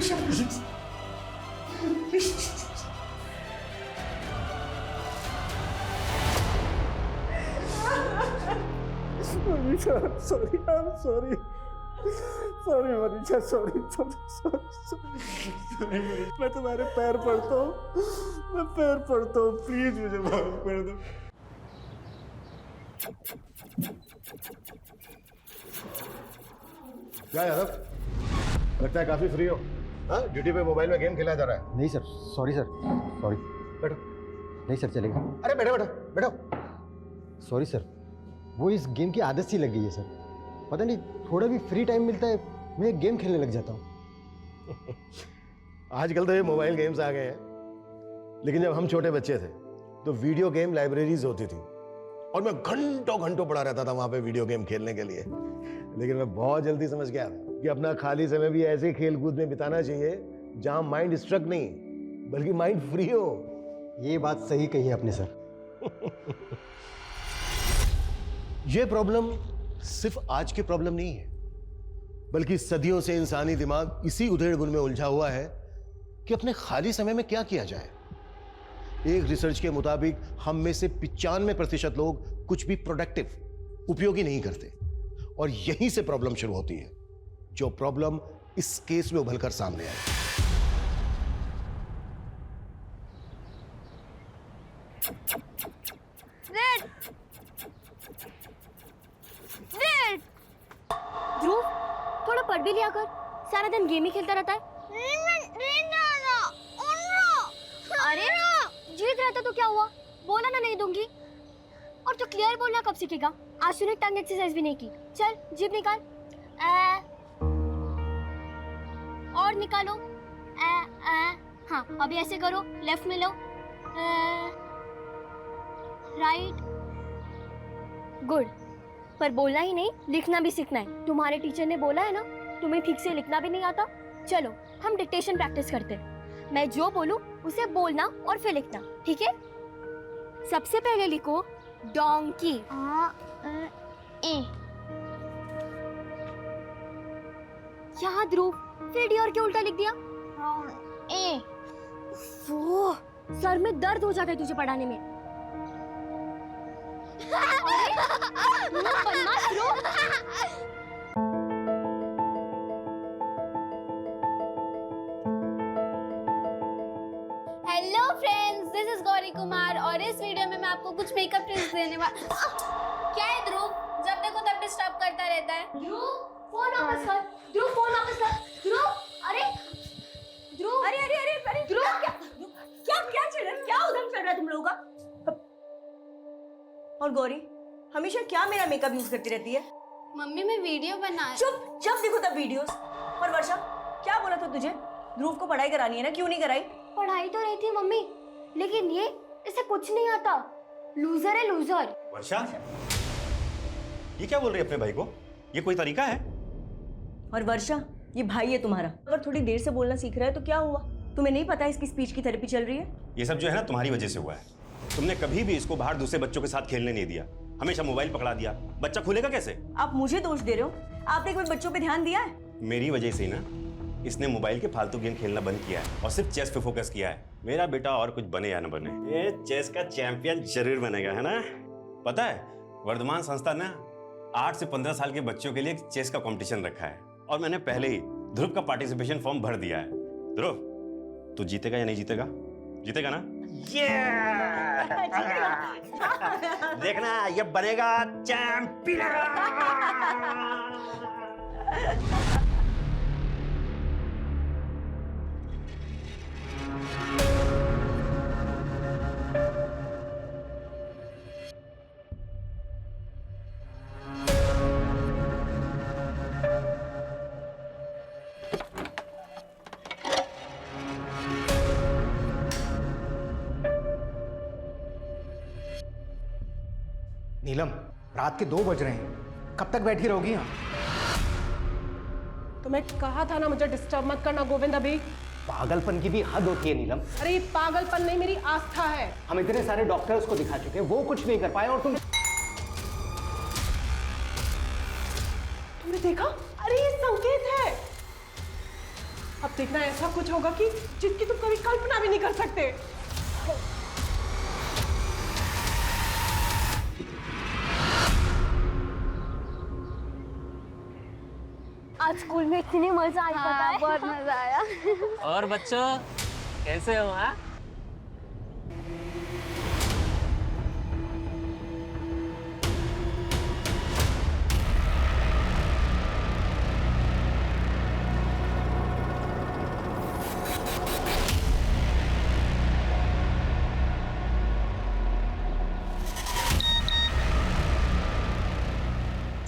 Sorry, I am sorry, sorry Manisha, sorry sorry sorry. मैं तुम्हारे पैर पड़ता हूँ, मैं पैर पड़ता हूँ, प्लीज मुझे माफ कर दो। क्या यादव, लगता है काफी फ्री हो। हाँ, ड्यूटी पे मोबाइल में गेम खेला जा रहा है। नहीं सर, सॉरी सर, सॉरी। बैठो। नहीं सर, चलेगा। अरे बैठो बैठो बैठो। सॉरी सर, वो इस गेम की आदत सी लग गई है सर। पता नहीं, थोड़ा भी फ्री टाइम मिलता है मैं गेम खेलने लग जाता हूँ। आजकल तो ये मोबाइल गेम्स आ गए हैं, लेकिन जब हम छोटे बच्चे थे तो वीडियो गेम लाइब्रेरीज होती थी और मैं घंटों घंटों पड़ा रहता था वहां पे वीडियो गेम खेलने के लिए। लेकिन मैं बहुत जल्दी समझ गया कि अपना खाली समय भी ऐसे खेल कूद में बिताना चाहिए जहां माइंड स्ट्रक नहीं बल्कि माइंड फ्री हो। ये बात सही कही है आपने सर। ये प्रॉब्लम सिर्फ आज की प्रॉब्लम नहीं है, बल्कि सदियों से इंसानी दिमाग इसी उधेड़-बुन में उलझा हुआ है कि अपने खाली समय में क्या किया जाए। एक रिसर्च के मुताबिक हम में से 95% लोग कुछ भी प्रोडक्टिव, उपयोगी नहीं करते, और यहीं से प्रॉब्लम शुरू होती है, जो प्रॉब्लम इस केस में उभरकर सामने आई। ध्रुव, थोड़ा पढ़ भी लिया कर, सारा दिन गेम ही खेलता रहता है। अरे जीत रहता तो क्या हुआ, बोला ना नहीं दूंगी। और तो क्लियर बोलना कब सीखेगा? आज तूने टंग एक्सरसाइज भी नहीं की। चल जीभ निकाल, और निकालो। हाँ, अभी ऐसे करो, लेफ्ट में लो, राइट, गुड। पर बोलना ही नहीं, लिखना भी सीखना है। तुम्हारे टीचर ने बोला है ना, तुम्हें ठीक से लिखना भी नहीं आता। चलो हम डिक्टेशन प्रैक्टिस करते हैं। मैं जो बोलूं उसे बोलना और फिर लिखना, ठीक है? सबसे पहले लिखो डोंकी। यहाँ ध्रुव, फिर डी और के उल्टा लिख दिया। वो सर में दर्द हो जाता है तुझे पढ़ाने में। बदमाश Dhruv. Hello friends, this is Gauri Kumar और इस वीडियो में मैं आपको कुछ मेकअप टिप्स देने क्या है ध्रुव, जब देखो तब डिस्टर्ब करता रहता है। ध्रुव, फोन वापस कर। ध्रुव, फोन वापस कर। ध्रुव, अरे ध्रुव, अरे अरे अरे अरे ध्रुव, क्या क्या क्या चल रहा है? क्या उधर चल रहा है तुम लोगों का? और गौरी हमेशा क्या मेरा मेकअप यूज करती रहती है? मम्मी मैं वीडियो बना। चुप, जब देखो तब वीडियोस। और वर्षा, क्या बोला था तुझे? ध्रुव को पढ़ाई करानी है ना, क्यों नहीं कराई? पढ़ाई तो रही थी मम्मी, लेकिन ये इसे कुछ नहीं आता। लूजर है, लूजर। वर्षा, ये क्या बोल रही है अपने भाई को? ये कोई तरीका है? और वर्षा, ये भाई है तुम्हारा, अगर थोड़ी देर से बोलना सीख रहा है तो क्या हुआ? तुम्हें नहीं पता इसकी स्पीच की थेरेपी चल रही है? ये सब जो है ना तुम्हारी वजह से हुआ है। तुमने कभी भी इसको बाहर दूसरे बच्चों के साथ खेलने नहीं दिया, हमेशा मोबाइल पकड़ा दिया। बच्चा खुलेगा कैसे? आप मुझे दोष दे रहे हो? आपने कभी बच्चों पे ध्यान दिया है? मेरी वजह से ही ना इसने मोबाइल के फालतू गेम खेलना बंद किया है और सिर्फ चेस पे फोकस किया है। मेरा बेटा और कुछ बने या ना बने, ये चेस का चैंपियन जरूर बनेगा, है ना? पता है, वर्धमान संस्था ने 8 से 15 साल के बच्चों के लिए एक चेस का कंपटीशन रखा है और मैंने पहले ही ध्रुव का पार्टिसिपेशन फॉर्म भर दिया है। ध्रुव, तू जीतेगा या नहीं जीतेगा? जीतेगा ना? देखना, ये बनेगा चैंपियन। नीलम, रात के 2 बज रहे हैं, कब तक बैठी रहोगी यहाँ? तो मैं कहा था ना मुझे डिस्टर्ब मत करना गोविंद अभी। पागलपन की भी हद होती है नीलम। अरे ये पागलपन नहीं, मेरी आस्था है। हम इतने सारे डॉक्टर्स को दिखा चुके हैं, वो कुछ नहीं कर पाए और तुम। तुमने देखा? अरे ये संकेत है। अब अब देखना ऐसा कुछ होगा कि जिसकी तुम कभी कल्पना भी नहीं कर सकते। आज स्कूल में इतनी मजा आई, पता है? बहुत मजा आया। और बच्चों कैसे हो? हाँ,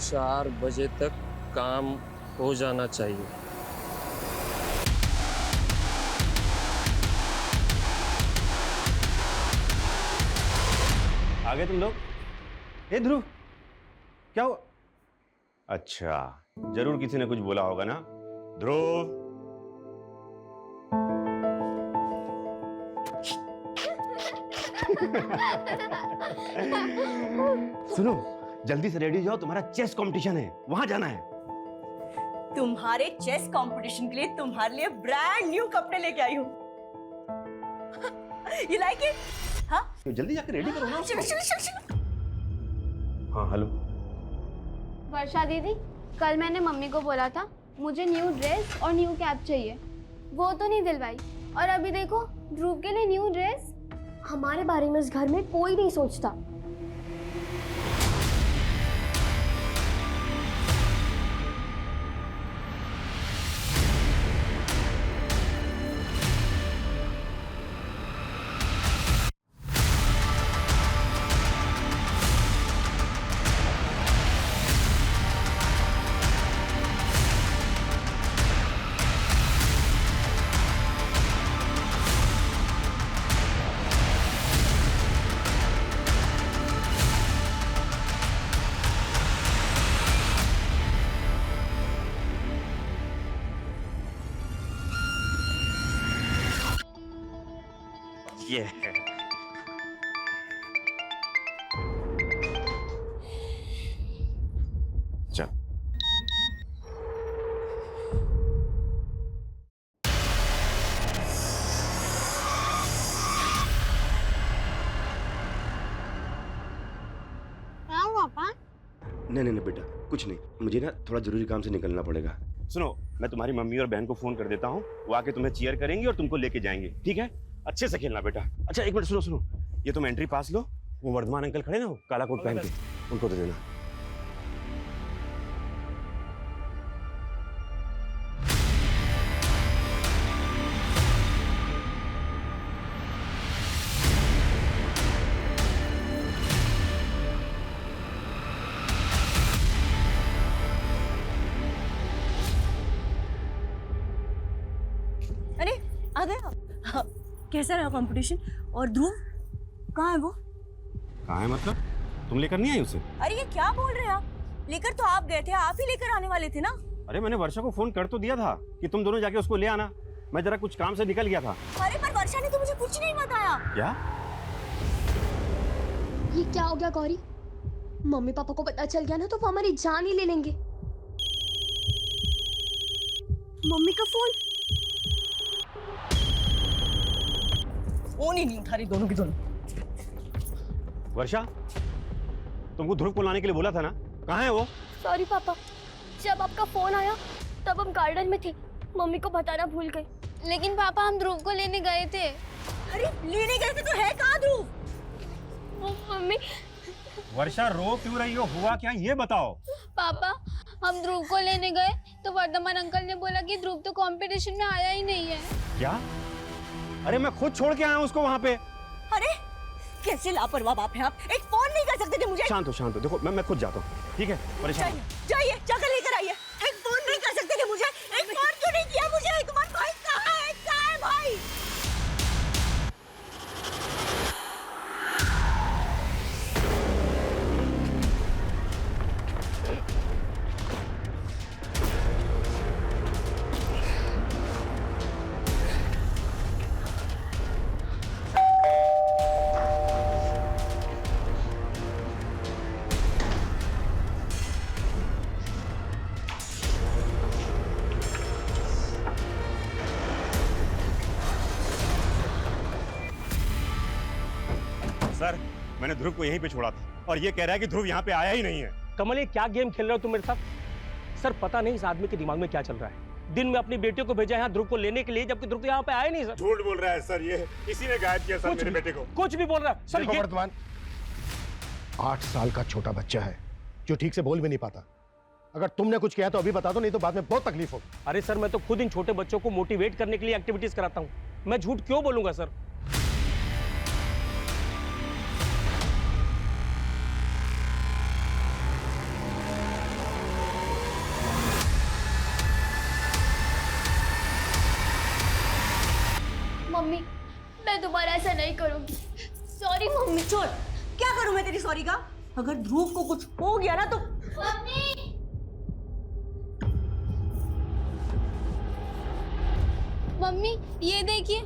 चार बजे तक काम हो जाना चाहिए। आ गए तुम लोग? हे ध्रुव, क्या हुआ? अच्छा, जरूर किसी ने कुछ बोला होगा ना। ध्रुव, सुनो, जल्दी से रेडी हो जाओ, तुम्हारा चेस कंपटीशन है, वहां जाना है। तुम्हारे चेस कंपटीशन के लिए तुम्हारे लिए ब्रांड न्यू कपड़े लेके आई हूँ। You like it? हाँ? तो जल्दी जाकर रेडी करो ना। चलो चलो चलो चलो। हाँ, हेलो। वर्षा दीदी, कल मैंने मम्मी को बोला था मुझे न्यू ड्रेस और न्यू कैप चाहिए, वो तो नहीं दिलवाई। और अभी देखो ध्रुव के लिए न्यू ड्रेस। हमारे बारे में इस घर में कोई नहीं सोचता। ये चल। नहीं बेटा, कुछ नहीं, मुझे ना थोड़ा जरूरी काम से निकलना पड़ेगा। सुनो, मैं तुम्हारी मम्मी और बहन को फोन कर देता हूँ, वो आके तुम्हें चीयर करेंगी और तुमको लेके जाएंगे, ठीक है? अच्छे से खेलना बेटा। अच्छा, एक मिनट सुनो, ये तुम एंट्री पास लो, वो वर्धमान अंकल खड़े ना, वो काला कोट पहन के, उनको दे देना। अरे आ गए आप? हाँ, कैसा रहा कंपटीशन? और ध्रुव कहाँ है वो? कहाँ है मतलब? तुम लेकर नहीं आई उसे? अरे ये क्या बोल रहे हैं आप? लेकर तो आप गए थे, आप ही लेकर आने वाले थे ना। अरे मैंने वर्षा को फोन कर तो दिया था कि तुम दोनों जाके उसको ले आना, मैं जरा कुछ काम से निकल गया था। अरे पर वर्षा ने तो मुझे कुछ नहीं बताया। क्या? ये क्या हो गया गौरी? मम्मी पापा को पता चल गया ना तो वो हमारी जान ही ले लेंगे। मम्मी का फोन। फोन ही नहीं उठा रही दोनों की दोनों। वर्षा, तुमको ध्रुव को लाने के लिए बोला था ना, कहाँ है वो? सॉरी पापा, जब आपका फोन आया तब हम गार्डन में थे, मम्मी को बताना भूल गए। लेकिन पापा हम ध्रुव को लेने गए थे। अरे लेने गए थे तो है कहाँ ध्रुव? मम्मी। वर्षा, रो क्यों रही हो? हुआ क्या ये बताओ। पापा, हम ध्रुव को लेने गए तो वर्धमान अंकल ने बोला कि ध्रुव तो कंपटीशन में आया ही नहीं है। क्या? अरे मैं खुद छोड़ के आया हूँ उसको वहाँ पे। अरे कैसे लापरवाह बाप हैं आप? एक फोन नहीं कर सकते थे मुझे? शांत हो, देखो मैं खुद जाता हूँ, ठीक है? परेशान जाइए, जाकर लेकर आइए। एक फोन नहीं कर सकते थे मुझे? एक फोन क्यों नहीं किया मुझे? तुम्हारा भाई कहाँ है? कहाँ है भाई? सर, मैंने ध्रुव को यहीं पे छोड़ा था और ये कह रहा है कि ध्रुव यहाँ पे आया ही नहीं है। कमल, ये क्या गेम खेल रहे हो तुम मेरे साथ? सर, पता नहीं इस आदमी के दिमाग में क्या चल रहा है। दिन में अपनी बेटी को भेजा यहाँ ध्रुव को लेने के लिए, जबकि ध्रुव तो यहाँ पे आया नहीं सर। झूठ बोल रहा है सर, ये इसी ने गायब किया सर मेरे बेटे को। कुछ भी बोल रहा है सर। देखो वर्धमान, 8 साल का छोटा बच्चा है जो ठीक से बोल भी नहीं पाता। अगर तुमने कुछ किया तो अभी बता दो, नहीं तो बाद में बहुत तकलीफ होगी। अरे सर, मैं तो खुद इन छोटे बच्चों को मोटिवेट करने के लिए एक्टिविटीज कराता हूँ। मैं झूठ क्यों बोलूंगा सर? मम्मी, मैं दोबारा ऐसा नहीं करूंगी। Sorry mummy. छोड़, क्या करूं मैं तेरी सॉरी का? अगर ध्रुव को कुछ हो गया ना तो मम्मी, मम्मी ये देखिए।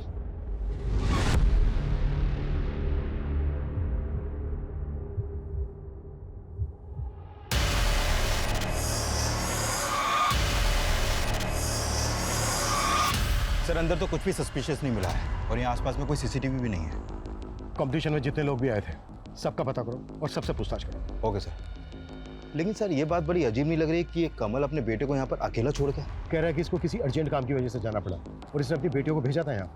सर अंदर तो कुछ भी सस्पिशियस नहीं मिला है और यहाँ आसपास में कोई सीसीटीवी भी नहीं है। कंपटीशन में जितने लोग भी आए थे सबका पता करो और सबसे पूछताछ करो। Okay sir. लेकिन सर ये बात बड़ी अजीब नहीं लग रही कि ये कमल अपने बेटे को यहाँ पर अकेला छोड़ के? कह रहा है कि इसको किसी अर्जेंट काम की वजह से जाना पड़ा और इसने अपनी बेटियों को भेजा था यहाँ।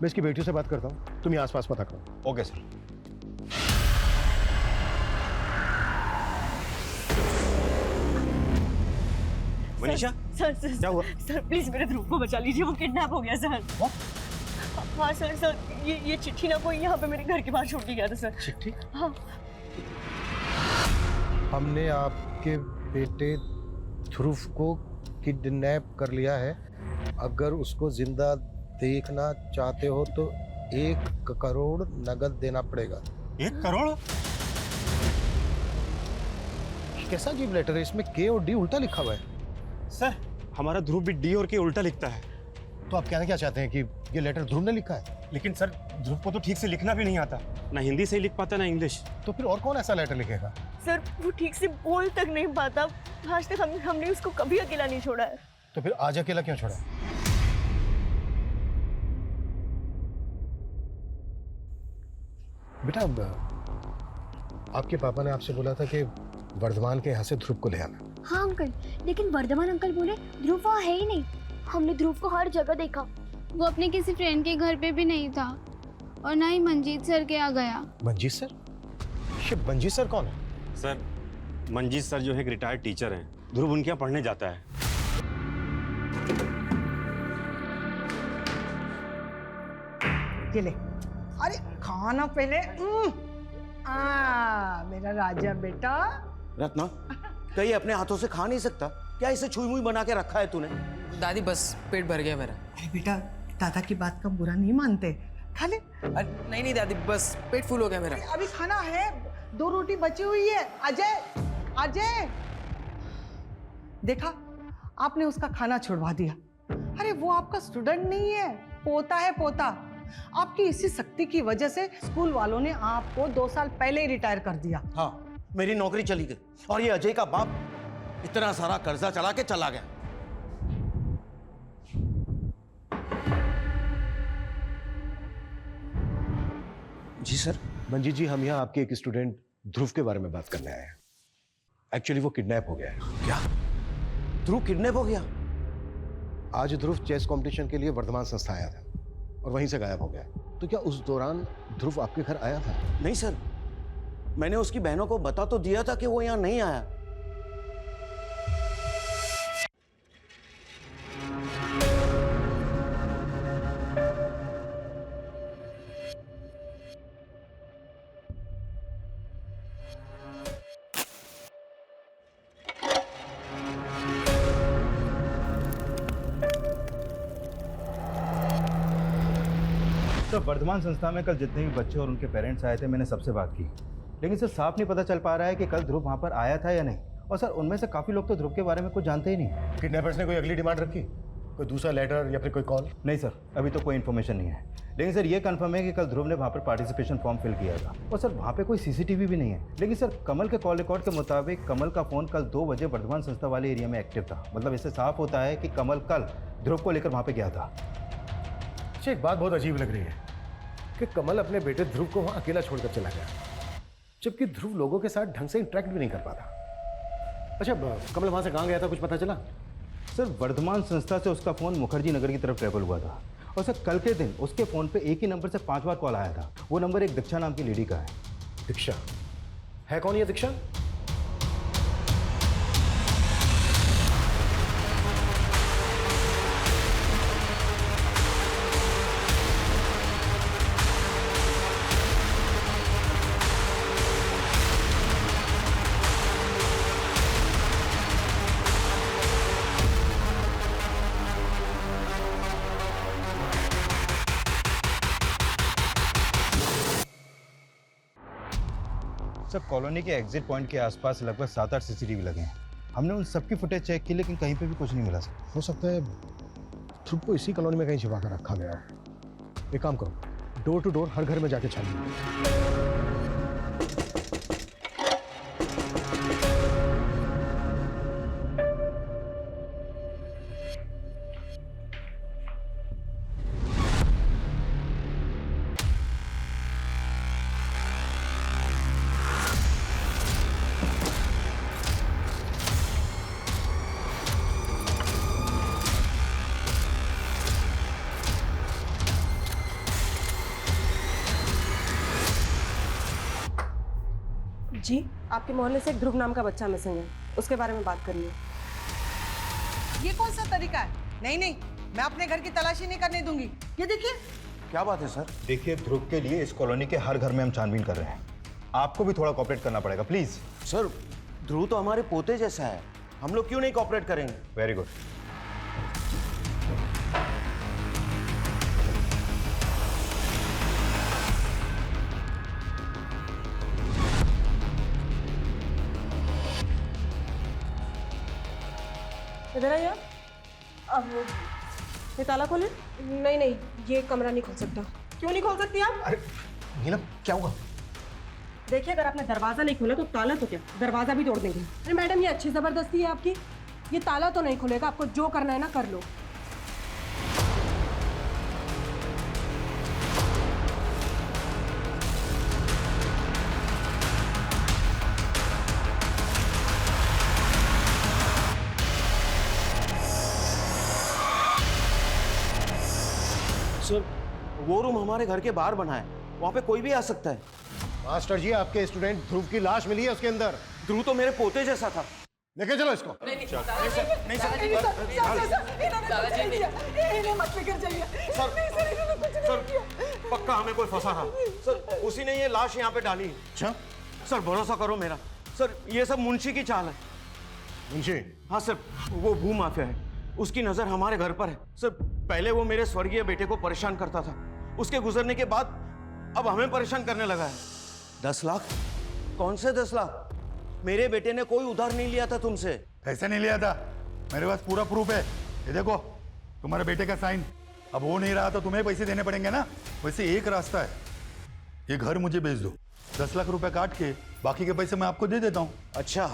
मैं इसकी बेटियों से बात करता हूँ, तुम यहाँ आसपास पता करो। Okay sir. मनीषा, सर क्या हुआ? सर प्लीज मेरे ध्रुव को बचा लीजिए, वो किडनैप हो गया सर। हाँ सर, ये चिट्ठी ना कोई यहाँ पे मेरे घर के बाहर छोड़ के गया था सर। चिट्ठी? हाँ। हमने आपके बेटे ध्रुव को किडनैप कर लिया है। अगर उसको जिंदा देखना चाहते हो तो 1 करोड़ नगद देना पड़ेगा। 1 करोड़? कैसा अजीब लेटर है, इसमें के और डी उल्टा लिखा हुआ है। सर, हमारा ध्रुव भी डी और के उल्टा लिखता है। तो आप कहना क्या चाहते हैं कि ये लेटर ध्रुव ने लिखा है? लेकिन सर, ध्रुव को तो ठीक से लिखना भी नहीं आता, ना हिंदी से ही लिख पाता ना इंग्लिश। तो फिर और कौन ऐसा लेटर लिखेगा? सर वो ठीक से बोल तक नहीं पाता। आज तक हमने उसको कभी अकेला नहीं छोड़ा है। तो फिर आज अकेला क्यों छोड़ा? बेटा, आपके पापा ने आपसे बोला था कि वर्धमान के यहाँ से ध्रुव को ले आना। हाँ अंकल, लेकिन वर्धमान अंकल बोले ध्रुव वहाँ है ही नहीं। हमने ध्रुव को हर जगह देखा। वो अपने किसी फ्रेंड के घर पे भी नहीं था और ना ही मंजीत सर के यहाँ गया। Manjeet sir? Shit, Manjeet sir कौन है? सर, मंजीत सर जो है एक रिटायर्ड टीचर हैं। ध्रुव उनके यहाँ पढ़ने जाता है। ये ले, अरे खाना पहले। मेरा राजा बेटा। रत्ना, कहीं अपने हाथों से खा नहीं सकता क्या? इसे छुई मुई बना के रखा है तूने? दादी बस पेट भर गया मेरा। अरे बेटा, दादा की बात का बुरा नहीं मानते, खा ले। नहीं दादी, बस पेट फुल हो गया मेरा। अभी खाना है, 2 रोटी बची हुई है। अजय, अजय, देखा आपने उसका खाना छुड़वा दिया। अरे वो आपका स्टूडेंट नहीं है, पोता है, पोता। आपकी इसी शक्ति की वजह से स्कूल वालों ने आपको 2 साल पहले ही रिटायर कर दिया। हाँ, मेरी नौकरी चली गई और ये अजय का बाप इतना सारा कर्जा चला के चला गया। जी सर। मंजीत जी, हम यहाँ आपके एक स्टूडेंट ध्रुव के बारे में बात करने आए हैं। एक्चुअली वो किडनैप हो गया है। क्या? ध्रुव किडनैप हो गया? आज ध्रुव चेस कंपटीशन के लिए वर्धमान संस्था आया था और वहीं से गायब हो गया। तो क्या उस दौरान ध्रुव आपके घर आया था? नहीं सर, मैंने उसकी बहनों को बता तो दिया था कि वो यहाँ नहीं आया। तो वर्धमान संस्था में कल जितने भी बच्चे और उनके पेरेंट्स आए थे, मैंने सबसे बात की, लेकिन सर साफ नहीं पता चल पा रहा है कि कल ध्रुव वहाँ पर आया था या नहीं। और सर उनमें से काफ़ी लोग तो ध्रुव के बारे में कुछ जानते ही नहीं। किडनैपर्स ने कोई अगली डिमांड रखी? कोई दूसरा लेटर या फिर कोई कॉल? नहीं सर, अभी तो कोई इन्फॉर्मेशन नहीं है। लेकिन सर ये कंफर्म है कि कल ध्रुव ने वहाँ पर पार्टिसिपेशन फॉर्म फिल किया था और सर वहाँ पे कोई सीसीटीवी भी नहीं है। लेकिन सर कमल के कॉल रिकॉर्ड के मुताबिक कमल का फ़ोन कल 2 बजे वर्धमान संस्था वाले एरिया में एक्टिव था। मतलब इससे साफ होता है कि कमल कल ध्रुव को लेकर वहाँ पर गया था। अच्छा, एक बात बहुत अजीब लग रही है। कि कमल अपने बेटे ध्रुव को वहां अकेला छोड़कर चला गया, जबकि ध्रुव लोगों के साथ ढंग से इंटरेक्ट भी नहीं कर पाता। अच्छा, कमल वहां से कहाँ गया था, कुछ पता चला? सर वर्धमान संस्था से उसका फ़ोन मुखर्जी नगर की तरफ ट्रेवल हुआ था और सर कल के दिन उसके फ़ोन पे एक ही नंबर से 5 बार कॉल आया था। वो नंबर एक दीक्षा नाम की लेडी का है। दीक्षा है? कौन ये दीक्षा? सर कॉलोनी के एग्जिट पॉइंट के आसपास लगभग 7-8 सीसीटीवी लगे हैं। हमने उन सबकी फुटेज चेक की लेकिन कहीं पे भी कुछ नहीं मिला सर। हो सकता है ध्रुव को इसी कॉलोनी में कहीं छिपा कर रखा गया हो। एक काम करो, डोर टू डोर हर घर में जाके छानिए। जी, आपके मोहल्ले से एक ध्रुव नाम का बच्चा मिसिंग है, उसके बारे में बात करनी है। ये कौन सा तरीका है? नहीं नहीं, मैं अपने घर की तलाशी नहीं करने दूंगी। ये देखिए। क्या बात है सर? देखिए ध्रुव के लिए इस कॉलोनी के हर घर में हम छानबीन कर रहे हैं। आपको भी थोड़ा कॉपरेट करना पड़ेगा प्लीज। सर ध्रुव तो हमारे पोते जैसा है, हम लोग क्यों नहीं कॉपरेट करेंगे? Very good. इधर आइए। अब ये ताला खोले। नहीं नहीं, ये कमरा नहीं खोल सकता। क्यों नहीं खोल सकती आप? अरे नीलम, क्या हुआ? देखिए, अगर आपने दरवाजा नहीं खोला तो ताला तो क्या, दरवाजा भी तोड़ देंगे। अरे मैडम, ये अच्छी जबरदस्ती है आपकी। ये ताला तो नहीं खुलेगा, आपको जो करना है ना कर लो। सर वो रूम हमारे घर के बाहर बना है, वहां पे कोई भी आ सकता है। मास्टर जी, आपके स्टूडेंट ध्रुव की लाश मिली है उसके अंदर। ध्रुव तो मेरे पोते जैसा था। लेके चलो इसको। पक्का हमें कोई फंसा था सर, उसी ने ये लाश यहाँ पे डाली। अच्छा सर भरोसा करो मेरा, सर ये सब मुंशी की चाल है। मुंशी? हाँ सर, वो भू माफिया है, उसकी नजर हमारे घर पर है। सर पहले वो मेरे स्वर्गीय बेटे को परेशान करता था, उसके गुजरने के बाद अब हमें परेशान करने लगा है। 10 लाख? कौन से 10 लाख? मेरे बेटे ने कोई उधार नहीं लिया था तुमसे। ऐसे नहीं लिया था, मेरे पास पूरा प्रूफ है। ये देखो तुम्हारे बेटे का साइन। अब वो नहीं रहा तो तुम्हें पैसे देने पड़ेंगे ना। वैसे एक रास्ता है, ये घर मुझे बेच दो, 10 लाख रुपए काट के बाकी के पैसे मैं आपको दे देता हूँ। अच्छा,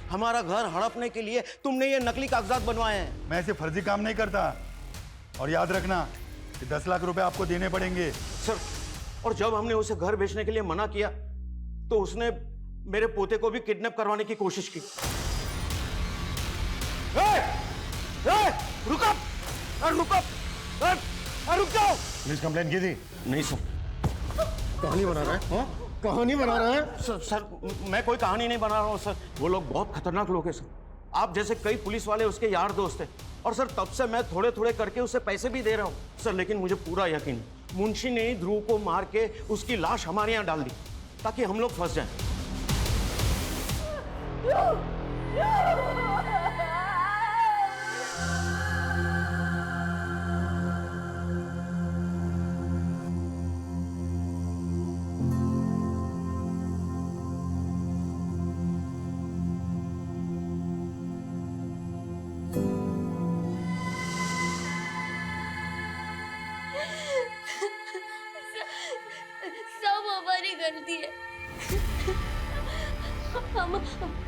हमारा घर हड़पने के लिए तुमने ये नकली कागजात बनवाए हैं? मैं ऐसे फर्जी काम नहीं करता, और याद रखना कि 10 लाख रुपए आपको देने पड़ेंगे। सर, और जब हमने उसे घर बेचने के लिए मना किया तो उसने मेरे पोते को भी किडनैप करवाने की कोशिश की। रुक जाओ। पुलिस कंप्लेंट की थी? नहीं सर। कहानी बना रहा है? कहानी बना रहा है? सर मैं कोई कहानी नहीं बना रहा हूँ सर, वो लोग बहुत खतरनाक लोग हैं सर। आप जैसे कई पुलिस वाले उसके यार दोस्त हैं, और सर तब से मैं थोड़े थोड़े करके उसे पैसे भी दे रहा हूँ सर। लेकिन मुझे पूरा यकीन है, मुंशी ने ध्रुव को मार के उसकी लाश हमारे यहाँ डाल दी ताकि हम लोग फंस जाएं। सब हमारी गलती है।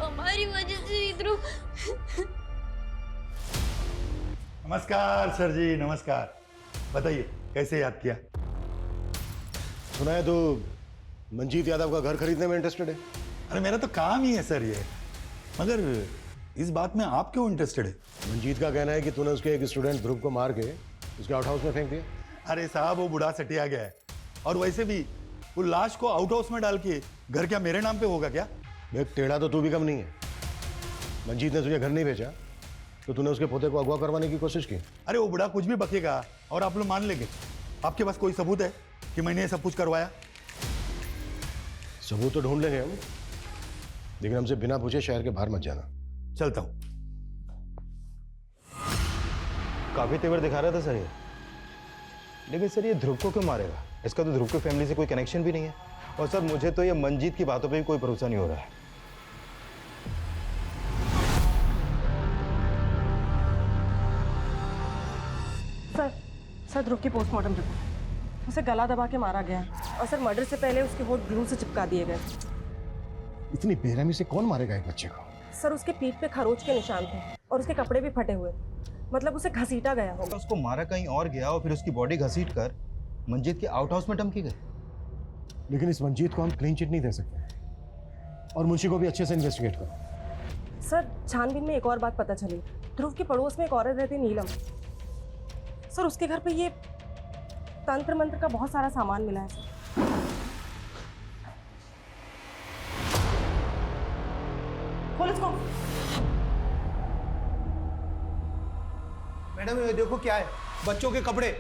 हमारी वजह से इधर। नमस्कार सर जी, नमस्कार। बताइए कैसे याद किया? सुना है तो मंजीत यादव का घर खरीदने में इंटरेस्टेड है। अरे मेरा तो काम ही है सर ये, मगर इस बात में आप क्यों इंटरेस्टेड है? मंजीत का कहना है कि तूने उसके एक स्टूडेंट ध्रुव को मार के उसके आउट हाउस में फेंक दिया। अरे साहब वो बूढ़ा सटिया गया है, और वैसे भी वो लाश को आउट हाउस में डाल के घर क्या मेरे नाम पे होगा क्या? देख टेढ़ा तो तू भी कम नहीं है। मंजीत ने तुझे घर नहीं भेजा तो तूने उसके पोते को अगवा करवाने की कोशिश की। अरे वो बूढ़ा कुछ भी बकेगा और आप लोग मान लेंगे। आपके पास कोई सबूत है कि मैंने ये सब कुछ करवाया? सबूत तो ढूंढ लेंगे हम, लेकिन हमसे बिना पूछे शहर के बाहर मत जाना। चलता हूं। काफी तेवर दिखा रहा था सर ये, लेकिन सर ये ध्रुव को क्यों मारेगा? इसका तो ध्रुव की फैमिली से कोई कनेक्शन भी नहीं है। और सर मुझे तो ये मंजीत की बातों पे भी कोई भरोसा नहीं हो रहा है। सर ध्रुव की पोस्टमार्टम रिपोर्ट, उसे गला दबा के मारा गया और सर मर्डर से पहले उसके होठ ग्लू से चिपका दिए गए। इतनी बेरहमी से कौन मारेगा एक बच्चे को? सर उसके पीठ पे खरोच के निशान थे और उसके कपड़े भी फटे हुए, मतलब उसे घसीटा गया होगा। उसको मारा कहीं और गया और फिर उसकी बॉडी घसीट कर मंजीत के आउट हाउस में डंप की गई। लेकिन इस मंजीत को हम क्लीन चिट नहीं दे सकते, और मुंशी को भी अच्छे से इन्वेस्टिगेट करो। सर छानबीन में एक और बात पता चली, ध्रुव के पड़ोस में एक औरत रहती नीलम। सर उसके घर पे ये तंत्र मंत्र का बहुत सारा सामान मिला है सर। पुलिस को। मैडम ये देखो क्या है, बच्चों के कपड़े।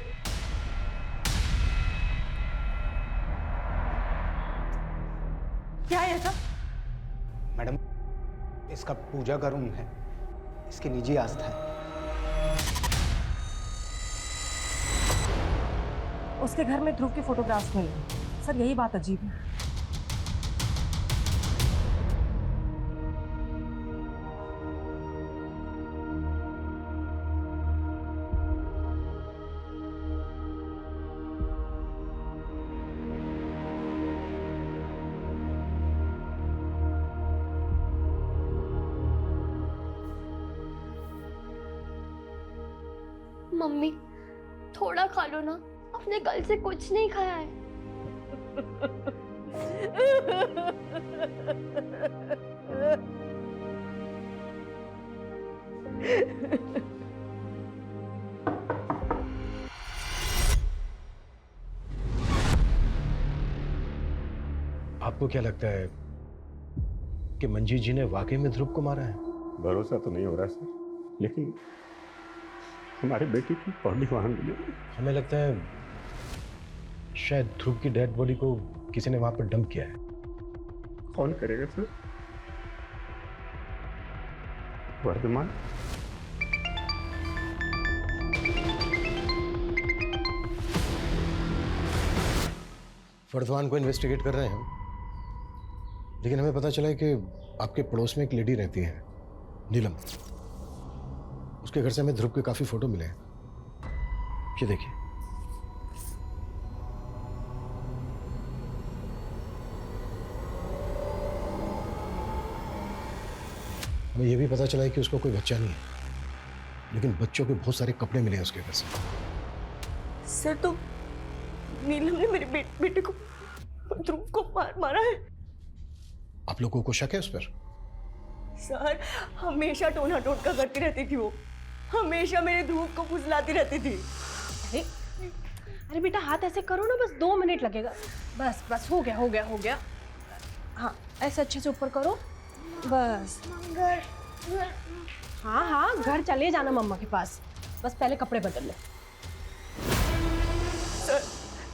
क्या है ऐसा? मैडम इसका पूजा का रूम है, इसकी निजी आस्था है। उसके घर में ध्रुव के फोटोग्राफ्स मिले। सर यही बात अजीब है। मम्मी थोड़ा खा लो ना, अपने कल से कुछ नहीं खाया है। आपको क्या लगता है कि मंजीत जी ने वाकई में ध्रुव को मारा है? भरोसा तो नहीं हो रहा सर, लेकिन हमारे बेटी की बॉडी वहां मिली। हमें लगता है शायद ध्रुव की डेड बॉडी को किसी ने वहां पर डंप किया है। कौन करेगा सर? वर्धमान? वर्धमान को इन्वेस्टिगेट कर रहे हैं हम, लेकिन हमें पता चला है कि आपके पड़ोस में एक लेडी रहती है नीलम। उसके घर से हमें ध्रुव के काफी फोटो मिले हैं। ये देखिए। हमें यह भी पता चला है कि उसको कोई बच्चा नहीं है, लेकिन बच्चों के बहुत सारे कपड़े मिले हैं उसके घर से। सर तो नीलम ने मेरे बेटे को, ध्रुव को मारा है। आप लोगों को शक है उस पर? सर हमेशा टोना टोटका करती रहती थी वो, हमेशा मेरे ध्रुव को फुसलाती रहती थी। अरे बेटा हाथ ऐसे करो ना, बस 2 मिनट लगेगा। बस बस हो गया हो गया हो गया। हाँ ऐसे अच्छे से ऊपर करो, बस। हाँ हाँ घर चले जाना मम्मा के पास, बस पहले कपड़े बदल ले। सर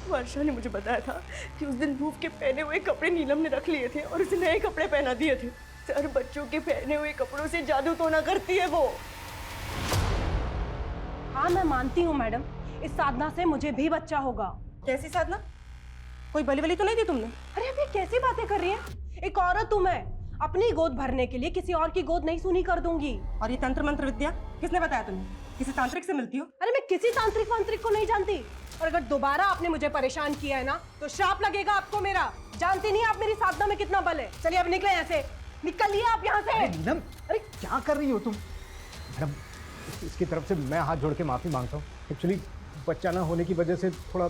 वर्षा ने मुझे बताया था कि उस दिन ध्रुव के पहने हुए कपड़े नीलम ने रख लिए थे और उसे नए कपड़े पहना दिए थे। सर बच्चों के पहने हुए कपड़ों से जादू टोना करती है वो। हाँ मैं मानती हूँ मैडम, इस साधना से मुझे भी बच्चा होगा। कैसी साधना? कोई बलि वली तो नहीं दी तुमने? अरे अभी कैसी बातें कर रही है? एक औरत हूँ मैं, अपनी गोद भरने के लिए किसी और की गोद नहीं सुनी कर दूंगी। और ये तंत्र मंत्र विद्या किसने बताया तुम्हें? किसी तांत्रिक से मिलती हो? अरे मैं किसी तांत्रिक वांत्रिक को नहीं जानती, और अगर दोबारा आपने मुझे परेशान किया है ना तो श्राप लगेगा आपको मेरा। जानती नहीं आप मेरी साधना में कितना बल है। चलिए अब निकले यहाँ से, निकलिए आप यहाँ से। नीलम अरे क्या कर रही हो तुम? मैडम इसकी तरफ से मैं हाथ जोड़ के माफी मांगता हूँ। एक्चुअली बच्चा ना होने की वजह से थोड़ा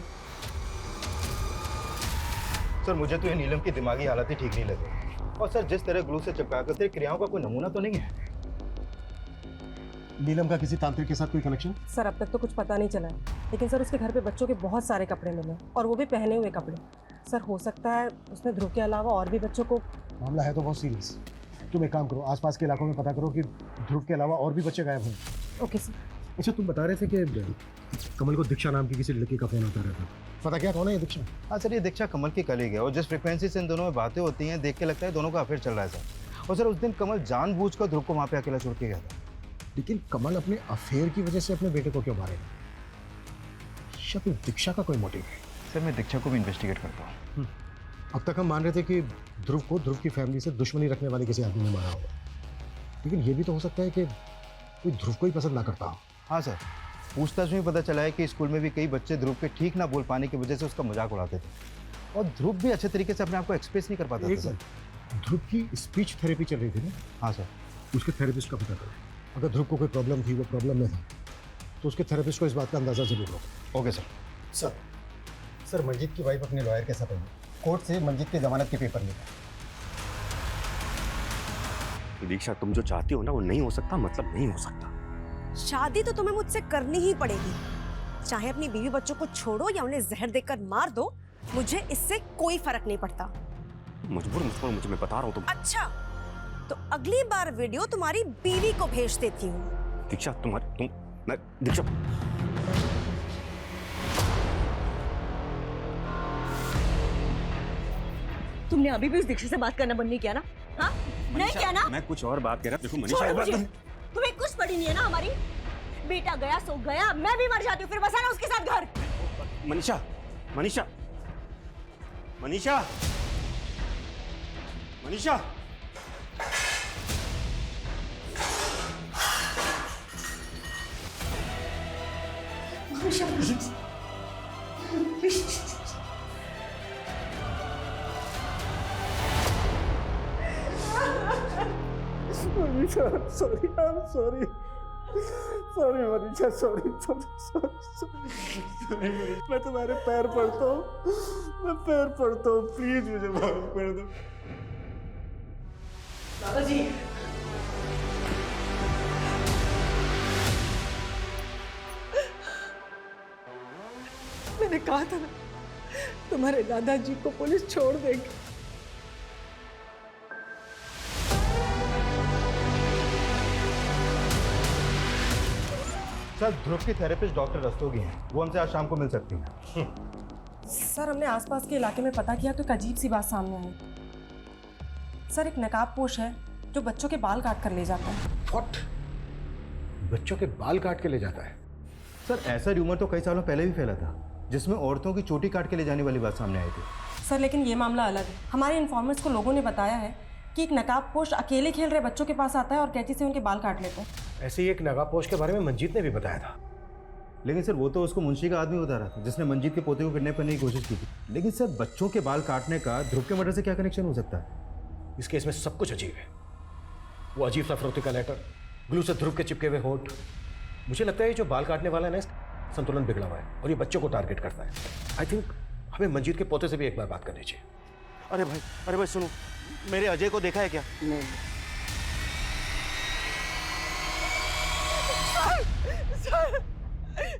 सर मुझे तो ये नीलम की दिमागी हालत ही ठीक नहीं लगी। और सर जिस तरह ग्लू से चिपका कर तेरी क्रियाओं का कोई नमूना तो नहीं है। नीलम का किसी तांत्रिक के साथ कोई कनेक्शन? सर अब तक तो कुछ पता नहीं चला है, लेकिन सर उसके घर पे बच्चों के बहुत सारे कपड़े मिले और वो भी पहने हुए कपड़े। सर हो सकता है उसने ध्रुव के अलावा और भी बच्चों को। मामला है तो बहुत सीरियस। तुम एक काम करो, आसपास के इलाकों में पता करो कि ध्रुव के अलावा और भी बच्चे गायब हैं। Okay sir. अच्छा, तुम बता रहे थे कि कमल को दीक्षा नाम की किसी लड़की का फोन आता रहता है, पता क्या कौन है ये दीक्षा? हाँ सर, ये दीक्षा कमल की कलीग है और जिस फ्रिक्वेंसी से इन दोनों में बातें होती हैं देख के लगता है दोनों का अफेयर चल रहा है सर। और सर उस दिन कमल जानबूझकर ध्रुव को वहाँ पे अकेला छोड़ के गया था। लेकिन कमल अपने अफेयर की वजह से अपने बेटे को क्यों मारेगा? शायद दीक्षा का कोई मोटिव है। सर मैं दीक्षा को भी इन्वेस्टिगेट करता हूँ। अब तक हम मान रहे थे कि ध्रुव को ध्रुव की फैमिली से दुश्मनी रखने वाले किसी आदमी ने मारा होगा, लेकिन ये भी तो हो सकता है कि कोई ध्रुव को ही पसंद ना करता हो। हाँ सर, पूछताछ में पता चला है कि स्कूल में भी कई बच्चे ध्रुव के ठीक ना बोल पाने की वजह से उसका मजाक उड़ाते थे और ध्रुव भी अच्छे तरीके से अपने आप को एक्सप्रेस नहीं कर पाता था सर। ध्रुव की स्पीच थेरेपी चल रही थी ना? हाँ सर। उसके थेरेपिस्ट का पता करो। अगर ध्रुव को कोई प्रॉब्लम थी, वो प्रॉब्लम में था, तो उसके थेरेपिस्ट को इस बात का अंदाजा जरूर हो। Okay sir. सर मंजीत की वाइफ अपने लॉयर के साथ आई, कोर्ट से मंजीत की जमानत के पेपर लेकर। दीक्षा, तुम जो चाहती हो ना वो नहीं हो सकता, मतलब नहीं हो सकता। शादी तो तुम्हें मुझसे करनी ही पड़ेगी, चाहे अपनी बीवी बच्चों को छोड़ो या उन्हें जहर देकर मार दो, मुझे इससे कोई फर्क नहीं पड़ता। मजबूर मुझे मैं बता रहा हूँ तुम। अच्छा, तो अगली बार वीडियो तुम्हारी बीवी को भेज देती हूँ। दीक्षा दीक्षा तुमने अभी भी उस दीक्षा से बात करना बंद नहीं किया ना? हाँ नहीं किया ना? मैं कुछ और बात कर रहा। देखो छोड़ो मुझे। मनीषा, तुम्हें कुछ पड़ी नहीं है ना हमारी? बेटा गया सो गया, मैं भी मर जाती हूँ, फिर बसाना उसके साथ घर। Manisha Manisha Manisha Manisha Manisha, sorry, I am sorry, sorry Manisha, sorry, मैं तुम्हारे पैर पड़ता हूँ, मैं पैर पड़ता हूँ, प्लीज मुझे माफ कर दो। दादाजी, मैंने कहा था ना तुम्हारे दादाजी को पुलिस छोड़ देगी। सर ध्रुव की थेरेपिस्ट डॉक्टर रस्तोगी हैं, वो हमसे आज शाम को मिल सकती हैं। सर हमने आसपास के इलाके में पता किया तो एक अजीब सी बात सामने आई। सर एक नकाबपोश है जो बच्चों के बाल काट कर ले जाता है। What? बच्चों के बाल काट के ले जाता है? सर ऐसा र्यूमर तो कई सालों पहले भी फैला था, जिसमें औरतों की चोटी काट के ले जाने वाली बात सामने आई थी। सर लेकिन ये मामला अलग है। हमारे इन्फॉर्मर्स को लोगों ने बताया है कि एक नकाबपोश अकेले खेल रहे बच्चों के पास आता है और कैंची से उनके बाल काट लेते हैं। ऐसे ही एक नकाबपोश के बारे में मंजीत ने भी बताया था। लेकिन सर वो तो उसको मुंशी का आदमी बता रहा था जिसने मंजीत के पोते को किडनैप करने की कोशिश की थी। लेकिन सर बच्चों के बाल काटने का ध्रुव के मर्डर से क्या कनेक्शन हो सकता है? इस केस में सब कुछ अजीब है। वो अजीब सा फरोख्ती का लेटर, ग्लू से ध्रुव के चिपके हुए होठ। मुझे लगता है ये जो बाल काटने वाला है ना, संतुलन बिगड़ा हुआ है और ये बच्चों को टारगेट करता है। आई थिंक हमें मंजीत के पोते से भी एक बार बात करनी चाहिए। अरे भाई सुनो, मेरे अजय को देखा है क्या? नहीं।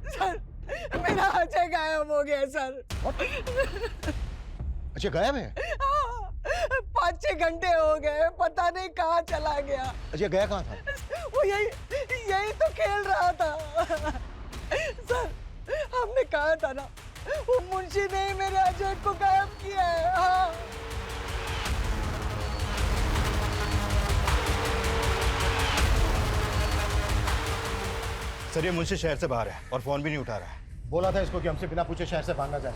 सर मेरा अजय गायब हो गया सर। अच्छा गायब है? 5-6 घंटे हो गए, पता नहीं कहाँ चला गया। अच्छा गया कहाँ था? वो यही तो खेल रहा था। सर हमने कहा था ना, वो मुंशी ने ही मेरे अजय को गायब किया है। हाँ। सर ये मुंशी शहर से बाहर है और फोन भी नहीं उठा रहा है। बोला था इसको कि हमसे बिना पूछे शहर से भाग ना जाए।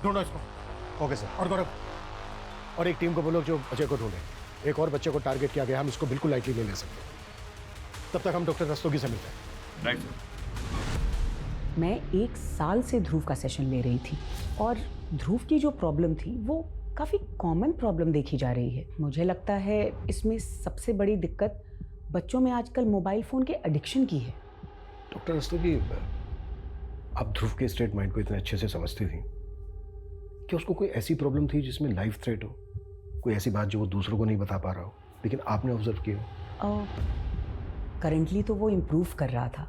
ढूंढो इसको। Okay sir. और गौरव, और एक टीम को बोलो जो अजय को ढूंढे। एक और बच्चे को टारगेट किया गया, हम इसको बिल्कुल लाइटली नहीं ले सकते। तब तक हम डॉक्टर रस्तोगी से मिलते हैं। Right sir. मैं 1 साल से ध्रुव का सेशन ले रही थी और ध्रुव की जो प्रॉब्लम थी वो काफ़ी कॉमन प्रॉब्लम देखी जा रही है। मुझे लगता है इसमें सबसे बड़ी दिक्कत बच्चों में आजकल मोबाइल फ़ोन के एडिक्शन की है। डॉक्टर रस्तोगी, आप ध्रुव के स्टेट माइंड को इतने अच्छे से समझती थी, क्या उसको कोई ऐसी प्रॉब्लम थी जिसमें लाइफ थ्रेट हो, कोई ऐसी बात जो वो दूसरों को नहीं बता पा रहा हो लेकिन आपने ऑब्जर्व की हो? करंटली तो वो इम्प्रूव कर रहा था,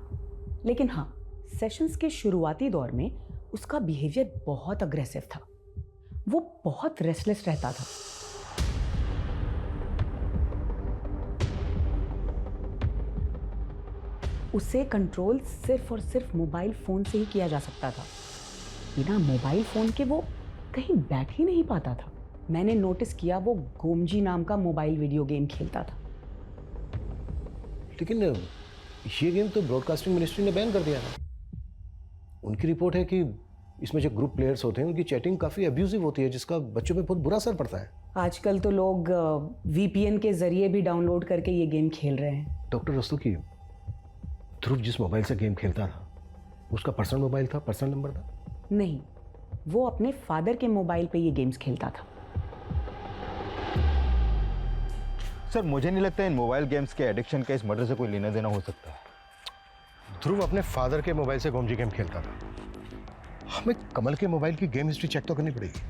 लेकिन हाँ, सेशंस के शुरुआती दौर में उसका बिहेवियर बहुत अग्रेसिव था। वो बहुत रेस्टलेस रहता था। उसे कंट्रोल सिर्फ और सिर्फ मोबाइल फ़ोन से ही किया जा सकता था। बिना मोबाइल फ़ोन के वो कहीं बैठ ही नहीं पाता था। मैंने नोटिस किया वो गोमजी नाम का मोबाइल वीडियो गेम खेलता था। लेकिन ये गेम तो ब्रॉडकास्टिंग मिनिस्ट्री ने बैन कर दिया था। उनकी रिपोर्ट है कि इसमें जो ग्रुप प्लेयर्स होते हैं उनकी चैटिंग काफ़ी अब्यूजिव होती है, जिसका बच्चों पे बहुत बुरा असर पड़ता है। आजकल तो लोग VPN के जरिए भी डाउनलोड करके ये गेम खेल रहे हैं। डॉक्टर रस्तोगी, ध्रुव जिस मोबाइल से गेम खेलता था उसका पर्सनल मोबाइल था, पर्सनल नंबर था? नहीं, वो अपने फादर के मोबाइल पे ये गेम्स खेलता था। सर मुझे नहीं लगता इन मोबाइल गेम्स के एडिक्शन का इस मर्डर से कोई लेना देना हो सकता है। ध्रुव अपने फादर के मोबाइल से गोमजी गेम खेलता था। हमें कमल के मोबाइल की गेम हिस्ट्री चेक तो करनी पड़ेगी।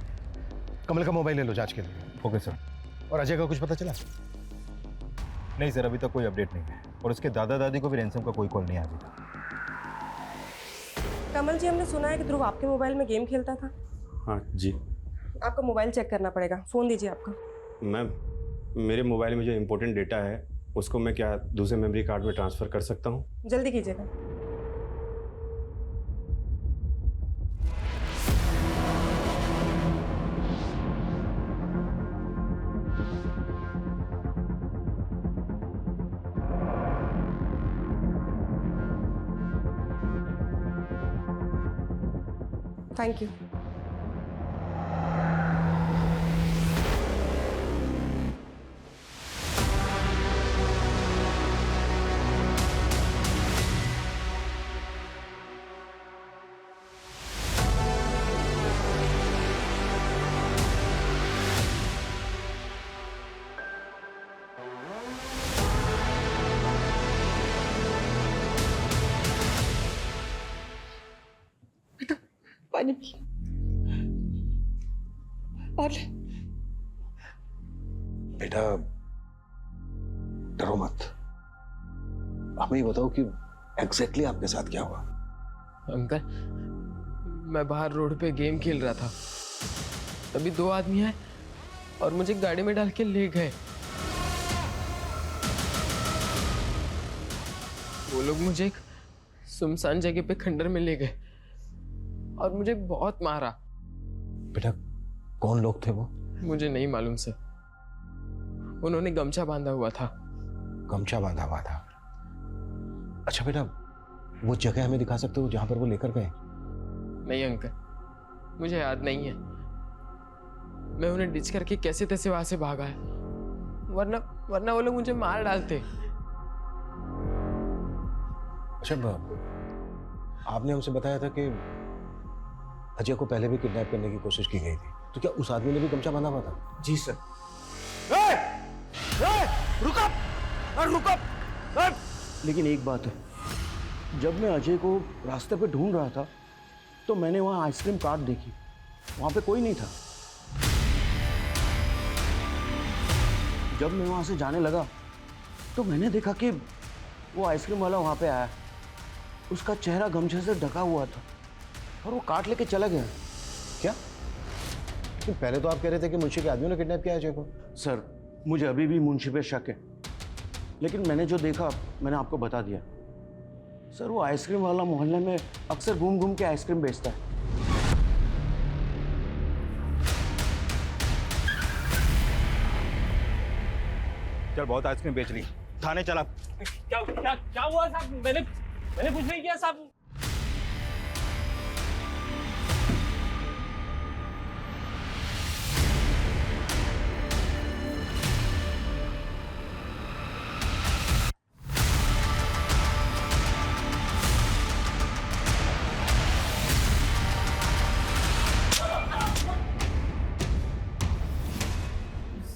कमल का मोबाइल ले लो जांच के लिए। Okay sir. और अजय का कुछ पता चला? नहीं सर, अभी तक कोई अपडेट नहीं है और उसके दादा दादी को भी रैंसम का कोई कॉल नहीं आया अभी तक। कमल जी, हमने सुना है कि ध्रुव आपके मोबाइल में गेम खेलता था। हाँ जी। आपका मोबाइल चेक करना पड़ेगा, फ़ोन दीजिए आपका। मैम, मेरे मोबाइल में जो इम्पोर्टेंट डेटा है उसको मैं क्या दूसरे मेमोरी कार्ड में ट्रांसफ़र कर सकता हूँ? जल्दी कीजिएगा। Thank you. पानी पी और बेटा डरो मत, हमें बताओ कि एग्जैक्टली आपके साथ क्या हुआ। अंकल, मैं बाहर रोड पे गेम खेल रहा था, तभी दो आदमी आए और मुझे गाड़ी में डाल के ले गए। वो लोग मुझे एक सुनसान जगह पे खंडर में ले गए और मुझे बहुत मारा। बेटा कौन लोग थे वो? मुझे नहीं मालूम सर, उन्होंने गमछा बांधा हुआ था। गमछा बांधा हुआ था? अच्छा बेटा, वो जगह हमें दिखा सकते हो जहां पर वो लेकर गए? नहीं अंकल, मुझे याद नहीं है। मैं उन्हें डिच करके कैसे तैसे वहां से भागा है, वरना वो लोग मुझे मार डालते। अच्छा, आपने हमसे बताया था कि अजय को पहले भी किडनैप करने की कोशिश की गई थी, तो क्या उस आदमी ने भी गमछा बांधा हुआ था? जी सर। रुक। लेकिन एक बात है, जब मैं अजय को रास्ते पे ढूंढ रहा था तो मैंने वहां आइसक्रीम कार्ट देखी, वहां पे कोई नहीं था। जब मैं वहां से जाने लगा तो मैंने देखा कि वो आइसक्रीम वाला वहां पे आया। उसका चेहरा गमछे से ढका हुआ था और वो काट लेके चला गया। क्या? लेकिन पहले तो आप कह रहे थे कि मुंशी के आदमियों ने किडनैप किया अजय को। सर, मुझे अभी भी मुंशी पे शक है, लेकिन मैंने जो देखा मैंने आपको बता दिया। सर, वो आइसक्रीम वाला मोहल्ले में अक्सर घूम घूम के आइसक्रीम बेचता है। चल, बहुत आइसक्रीम बेच ली, थाने चला। क्या हुआ साहब? मैंने कुछ नहीं किया साहब।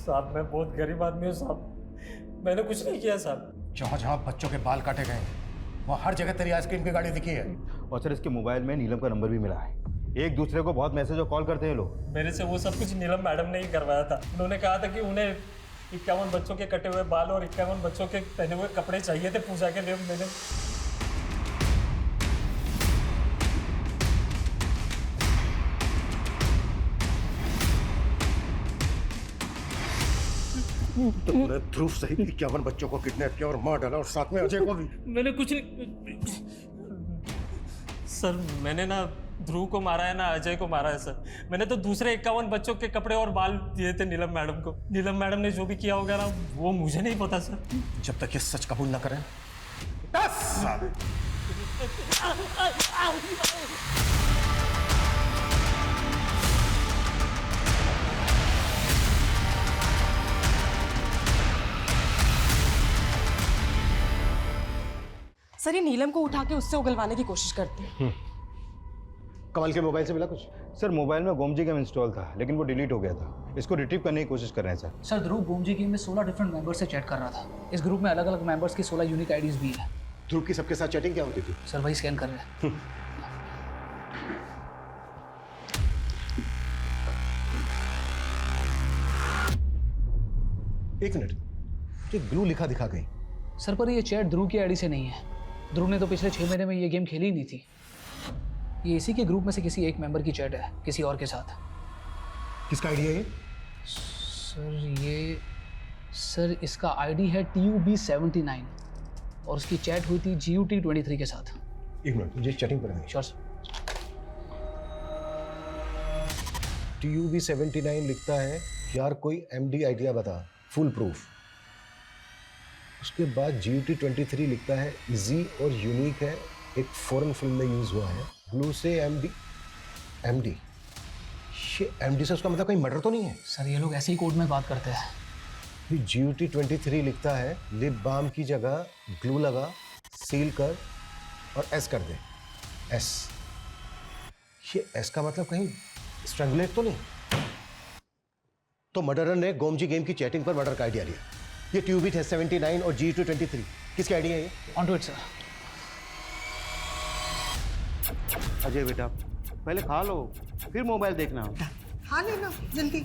साहब, मैं बहुत गरीब आदमी हूँ साहब, मैंने कुछ नहीं किया साहब। जहाँ जहाँ बच्चों के बाल काटे गए वहाँ हर जगह तेरी आइसक्रीम की गाड़ी दिखी है। और सर, इसके मोबाइल में नीलम का नंबर भी मिला है। एक दूसरे को बहुत मैसेज और कॉल करते हैं लोग। मेरे से वो सब कुछ नीलम मैडम ने ही करवाया था। उन्होंने कहा था कि उन्हें 51 बच्चों के कटे हुए बाल और 51 बच्चों के पहने हुए कपड़े चाहिए थे पूजा के लिए। मैंने तुमने ध्रुव सहित 51 बच्चों को किडनैप किया और मार डाला, और साथ में अजय को भी। मैंने कुछ नहीं सर, मैंने ना ध्रुव को मारा है ना अजय को मारा है सर। मैंने तो दूसरे 51 बच्चों के कपड़े और बाल दिए थे नीलम मैडम को। नीलम मैडम ने जो भी किया होगा ना वो मुझे नहीं पता सर। जब तक ये सच कबूल ना करें 10 साल। सर ये नीलम को उठा के उससे उगलवाने की कोशिश करते हैं। कमल के मोबाइल से मिला कुछ? सर मोबाइल में गोमजी गेम इंस्टॉल था, लेकिन वो डिलीट हो गया था। इसको रिट्रीव करने की कोशिश कर रहे हैं सर। सर ध्रुव गोमजी गेम में 16 डिफरेंट मेंबर्स से चैट कर रहा था। इस ग्रुप में अलग अलग मेंबर्स की 16 यूनिक आईडीज भी है। ध्रुव की सबके साथ चैटिंग क्या होती थी? सर वही स्कैन कर रहे हैं। एक मिनट, ये ग्लू लिखा दिखा गई। सर पर ये चैट ध्रुव की आईडी से नहीं है। ध्रुव ने तो पिछले 6 महीने में ये गेम खेली ही नहीं थी। ये इसी के ग्रुप में से किसी एक मेंबर की चैट है किसी और के साथ। किसका आईडी है ये? सर इसका आईडी है TUB79 और उसकी चैट हुई थी GUT23 के साथ। एक मिनट, मुझे चैटिंग पर श्योर सर। TUB79 लिखता है, यार कोई MD आइडिया बता, फुल प्रूफ। उसके बाद GUT23 लिखता है, इजी और यूनिक है, एक फॉरेन फिल्म में यूज हुआ है। ब्लू से MD ये MD से उसका मतलब कहीं मर्डर तो नहीं है? सर ये लोग ऐसे ही कोड में बात करते हैं। फिर GUT23 लिखता है, लिप बाम की जगह ग्लू लगा, सील कर और S कर दे। S, ये S का मतलब कहीं स्ट्रैंगुलेट तो नहीं? तो मर्डरर ने गोमजी गेम की चैटिंग पर मर्डर का आइडिया लिया। ये TUB79 और GUT23 किसके आइडिया है ये? On to it sir. Ajay बेटा पहले खा लो फिर मोबाइल देखना। खा लेना जल्दी।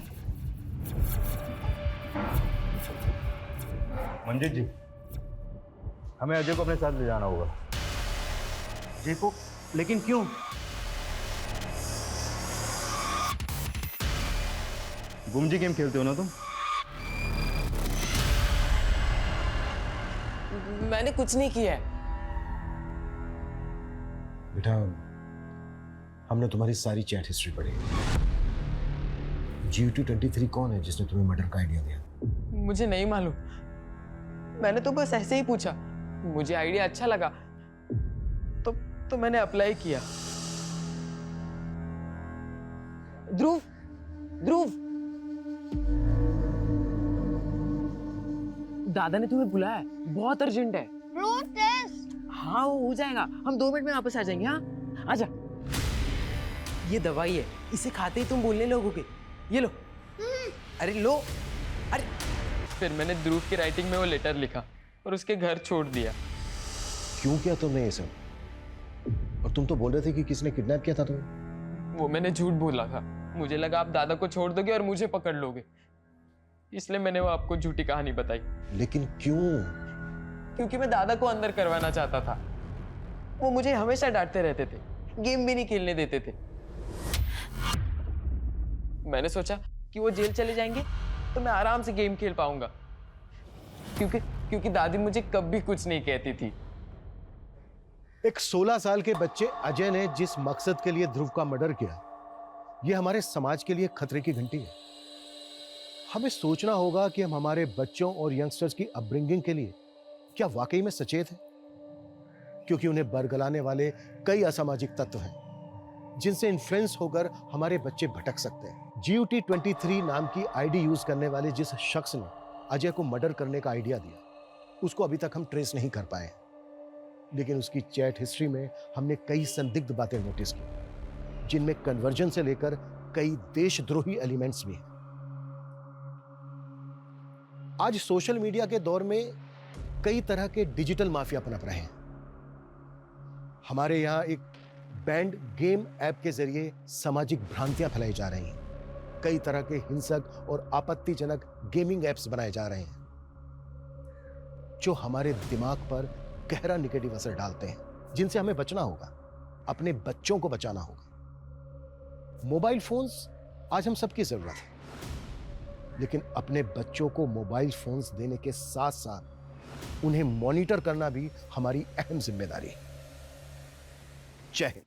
मंजीत जी, हमें अजय को अपने साथ ले जाना होगा। अजय को? लेकिन क्यों? गुमजी गेम खेलते हो ना तुम? मैंने कुछ नहीं किया है। बेटा, हमने तुम्हारी सारी चैट हिस्ट्री पढ़ी। GUT23 कौन है जिसने तुम्हें मर्डर का आइडिया दिया? मुझे नहीं मालूम, मैंने तो बस ऐसे ही पूछा। मुझे आइडिया अच्छा लगा तो मैंने अप्लाई किया। ध्रुव, दादा ने तुम्हें बुलाया है, बहुत अर्जेंट है। हाँ वो हो जाएगा, हम 2 मिनट में वापस आ जाएंगे। हाँ आजा। ये दवाई है, इसे खाते ही तुम बोलने लगोगे। ये लो। अरे लो। अरे फिर मैंने ध्रुव की राइटिंग में वो लेटर लिखा और उसके घर छोड़ दिया। क्यों किया तुमने ये सब? और तुम तो बोल रहे थे कि किसने किडनैप किया था तुम्हें। वो मैंने झूठ बोला था। मुझे लगा आप दादा को छोड़ दोगे और मुझे पकड़ लोगे, इसलिए मैंने वो आपको झूठी कहानी बताई। लेकिन क्यों? क्योंकि मैं दादा को अंदर करवाना चाहता था। वो मुझे हमेशा डांटते रहते थे, गेम भी नहीं खेलने देते थे। मैंने सोचा कि वो जेल चले जाएंगे तो मैं आराम से गेम खेल पाऊंगा, क्योंकि दादी मुझे कभी कुछ नहीं कहती थी। एक 16 साल के बच्चे अजय ने जिस मकसद के लिए ध्रुव का मर्डर किया, यह हमारे समाज के लिए खतरे की घंटी है। हमें सोचना होगा कि हम हमारे बच्चों और यंगस्टर्स की अपब्रिंगिंग के लिए क्या वाकई में सचेत हैं, क्योंकि उन्हें बरगलाने वाले कई असामाजिक तत्व हैं जिनसे इन्फ्लुएंस होकर हमारे बच्चे भटक सकते हैं। GUT23 नाम की आईडी यूज करने वाले जिस शख्स ने अजय को मर्डर करने का आइडिया दिया, उसको अभी तक हम ट्रेस नहीं कर पाए, लेकिन उसकी चैट हिस्ट्री में हमने कई संदिग्ध बातें नोटिस की, जिनमें कन्वर्जन से लेकर कई देशद्रोही एलिमेंट्स भी हैं। आज सोशल मीडिया के दौर में कई तरह के डिजिटल माफिया पनप रहे हैं। हमारे यहां एक बैंड गेम ऐप के जरिए सामाजिक भ्रांतियां फैलाई जा रही हैं। कई तरह के हिंसक और आपत्तिजनक गेमिंग ऐप्स बनाए जा रहे हैं जो हमारे दिमाग पर गहरा नेगेटिव असर डालते हैं, जिनसे हमें बचना होगा, अपने बच्चों को बचाना होगा। मोबाइल फोन्स आज हम सबकी जरूरत है, लेकिन अपने बच्चों को मोबाइल फोन्स देने के साथ साथ उन्हें मॉनिटर करना भी हमारी अहम जिम्मेदारी है। जय हिंद।